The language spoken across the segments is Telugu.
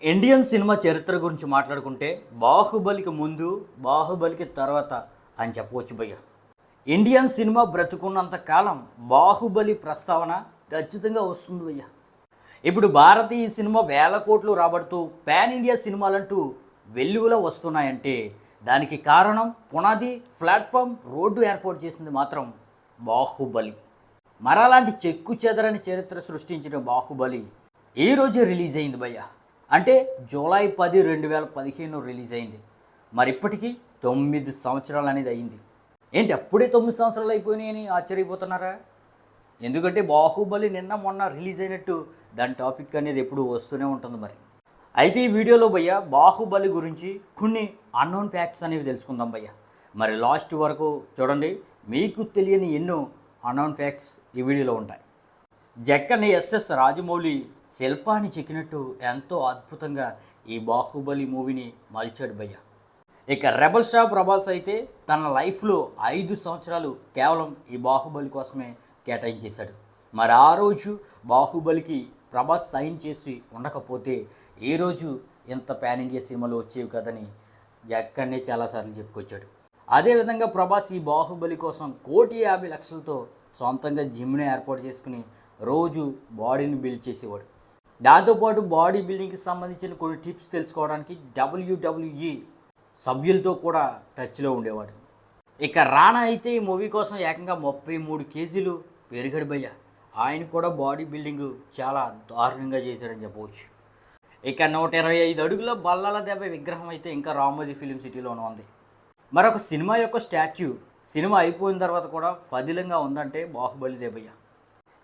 ఇండియన్ సినిమా చరిత్ర గురించి మాట్లాడుకుంటే బాహుబలికి ముందు బాహుబలికి తర్వాత అని చెప్పవచ్చు భయ్య. ఇండియన్ సినిమా బ్రతుకున్నంత కాలం బాహుబలి ప్రస్తావన ఖచ్చితంగా వస్తుంది భయ్య. ఇప్పుడు భారతీయ సినిమా వేల కోట్లు రాబడుతూ పాన్ ఇండియా సినిమాలంటూ వెల్లువలో వస్తున్నాయంటే దానికి కారణం పునాది ప్లాట్ఫామ్ రోడ్డు ఏర్పాటు చేసింది మాత్రం బాహుబలి. మరలాంటి చెక్కు చెదరని చరిత్ర సృష్టించిన బాహుబలి ఈరోజు రిలీజ్ అయింది భయ్య. అంటే జూలై 10, 2015 రిలీజ్ అయింది. మరి ఇప్పటికీ 9 సంవత్సరాలు అనేది అయింది. ఏంటి అప్పుడే 9 సంవత్సరాలు అయిపోయినాయని ఆశ్చర్యపోతున్నారా? ఎందుకంటే బాహుబలి నిన్న మొన్న రిలీజ్ అయినట్టు దాని టాపిక్ అనేది ఎప్పుడు వస్తూనే ఉంటుంది. మరి అయితే ఈ వీడియోలో భయ్య బాహుబలి గురించి కొన్ని అన్నోన్ ఫ్యాక్ట్స్ అనేవి తెలుసుకుందాం భయ్య. మరి లాస్ట్ వరకు చూడండి, మీకు తెలియని ఎన్నో అన్నోన్ ఫ్యాక్ట్స్ ఈ వీడియోలో ఉంటాయి. జక్కన్న ఎస్ఎస్ రాజమౌళి శిల్పాన్ని చెక్కినట్టు ఎంతో అద్భుతంగా ఈ బాహుబలి మూవీని మలిచాడు భయ్య. ఇక రెబల్ స్టార్ ప్రభాస్ అయితే తన లైఫ్లో 5 సంవత్సరాలు కేవలం ఈ బాహుబలి కోసమే కేటాయించేశాడు. మరి ఆ రోజు బాహుబలికి ప్రభాస్ సైన్ చేసి ఉండకపోతే ఏ రోజు ఇంత పాన్ ఇండియా సినిమాలు వచ్చేవి కదని జక్కన్నే చాలాసార్లు చెప్పుకొచ్చాడు. అదేవిధంగా ప్రభాస్ ఈ బాహుబలి కోసం 1,50,00,000తో సొంతంగా జిమ్ని ఏర్పాటు చేసుకుని రోజు బాడీని బిల్డ్ చేసేవాడు. దాంతోపాటు బాడీ బిల్డింగ్కి సంబంధించిన కొన్ని టిప్స్ తెలుసుకోవడానికి WWE సభ్యులతో కూడా టచ్లో ఉండేవాడు. ఇక రానా అయితే ఈ మూవీ కోసం ఏకంగా 33 కేజీలు పెరిగాడు భయ్య. ఆయన కూడా బాడీ బిల్డింగ్ చాలా దారుణంగా చేశాడని చెప్పవచ్చు. ఇక 125 అడుగుల బల్లల దెబ్బ విగ్రహం అయితే ఇంకా రామోజీ ఫిలిం సిటీలోనే ఉంది. మరొక సినిమా యొక్క స్టాచ్యూ సినిమా అయిపోయిన తర్వాత కూడా పదిలంగా ఉందంటే బాహుబలిదే భయ్య.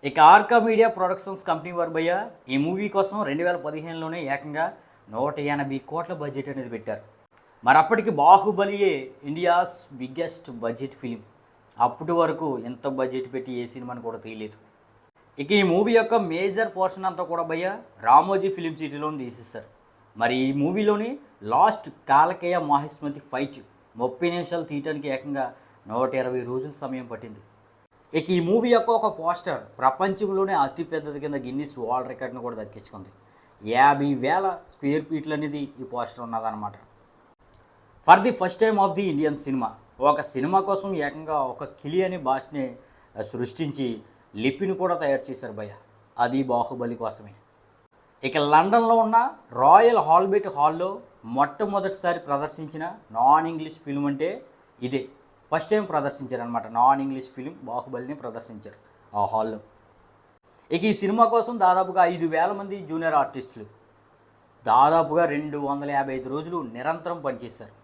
ఇక ఆర్కా మీడియా ప్రొడక్షన్స్ కంపెనీ వారు భయ్య ఈ మూవీ కోసం 2015లోనే ఏకంగా 180 కోట్ల బడ్జెట్ అనేది పెట్టారు. మరి అప్పటికి బాహుబలియే ఇండియాస్ బిగ్గెస్ట్ బడ్జెట్ ఫిలిం. అప్పటి వరకు ఎంత బడ్జెట్ పెట్టి ఏ సినిమాని కూడా తీయలేదు. ఇక ఈ మూవీ యొక్క మేజర్ పోర్షన్ అంతా కూడా భయ్య రామోజీ ఫిలిం సిటీలోని తీసేస్తారు. మరి ఈ మూవీలోని లాస్ట్ కాలకేయ మహాస్మతి ఫైట్ 30 నిమిషాలు తీయటానికి ఏకంగా 120 రోజుల సమయం పట్టింది. ఇక ఈ మూవీ యొక్క ఒక పోస్టర్ ప్రపంచంలోనే అతిపెద్దది కింద గిన్నిస్ వరల్డ్ రికార్డ్ని కూడా దక్కించుకుంది. 50,000 స్క్వేర్ ఫీట్లు అనేది ఈ పోస్టర్ ఉన్నదన్నమాట. For the first time of the Indian cinema ఒక సినిమా కోసం ఏకంగా ఒక కిలి అనే భాషని సృష్టించి లిపిని కూడా తయారు చేశారు భయ్య. అది బాహుబలి కోసమే. ఇక లండన్లో ఉన్న రాయల్ హాల్బెట్ హాల్లో మొట్టమొదటిసారి ప్రదర్శించిన నాన్ ఇంగ్లీష్ ఫిల్మ్ అంటే ఇదే. ఫస్ట్ టైం ప్రదర్శించారు అనమాట. నాన్ ఇంగ్లీష్ ఫిలిం బాహుబలిని ప్రదర్శించారు ఆ హాల్లో. ఇక ఈ సినిమా కోసం దాదాపుగా 5,000 మంది జూనియర్ ఆర్టిస్టులు దాదాపుగా 255 రోజులు నిరంతరం పనిచేశారు.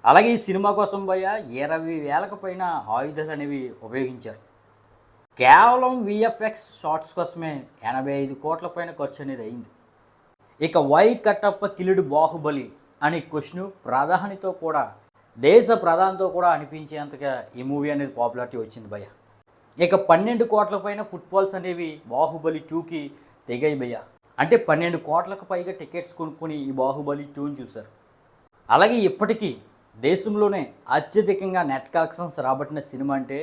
అలాగే ఈ సినిమా కోసం భయ్య 20,000కు పైన ఆయుధాలు అనేవి ఉపయోగించారు. కేవలం విఎఫ్ఎక్స్ షార్ట్స్ కోసమే 85 కోట్ల పైన ఖర్చు అనేది అయింది. ఇక వై కట్టప్ప కిలుడు బాహుబలి అనే క్వశ్చన్ ప్రధానితో కూడా దేశ ప్రధానితో కూడా అనిపించేంతగా ఈ మూవీ అనేది పాపులారిటీ వచ్చింది భయ్య. ఇక 12 కోట్ల పైన ఫుట్బాల్స్ అనేవి బాహుబలి 2కి తెగాయి భయ్య. అంటే 12 కోట్లకు పైగా టికెట్స్ కొనుక్కొని ఈ బాహుబలి 2ని చూశారు. అలాగే ఇప్పటికీ దేశంలోనే అత్యధికంగా నెట్ కలెక్షన్స్ రాబట్టిన సినిమా అంటే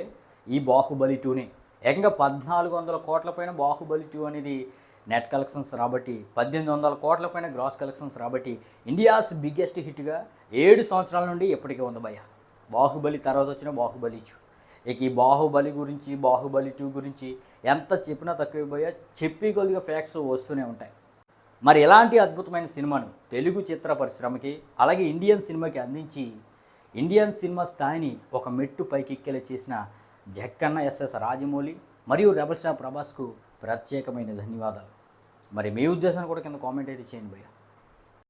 ఈ బాహుబలి 2నే. ఏకంగా 1,400 కోట్ల పైన బాహుబలి 2 అనేది నెట్ కలెక్షన్స్ రాబట్టి 1,800 కోట్ల పైన గ్రాస్ కలెక్షన్స్ రాబట్టి ఇండియాస్ బిగ్గెస్ట్ హిట్గా 7 సంవత్సరాల నుండి ఎప్పటికీ ఉంది భయ్య. బాహుబలి తర్వాత వచ్చిన బాహుబలి 2. ఇక ఈ బాహుబలి గురించి బాహుబలి 2 గురించి ఎంత చెప్పినా తక్కువ భయ్య. చెప్పగలిగే ఫ్యాక్ట్స్ వస్తూనే ఉంటాయి. మరి ఇలాంటి అద్భుతమైన సినిమాను తెలుగు చిత్ర పరిశ్రమకి అలాగే ఇండియన్ సినిమాకి అందించి ఇండియన్ సినిమా స్థాయిని ఒక మెట్టు పైకి ఎక్కేలా చేసిన జక్కన్న ఎస్ఎస్ రాజమౌళి మరియు రెబల్ స్టార్ ప్రభాస్కు ప్రత్యేకమైన ధన్యవాదాలు. మరి మీ ఉద్దేశాన్ని కూడా కింద కామెంట్ అయితే చేయండి భయ్య.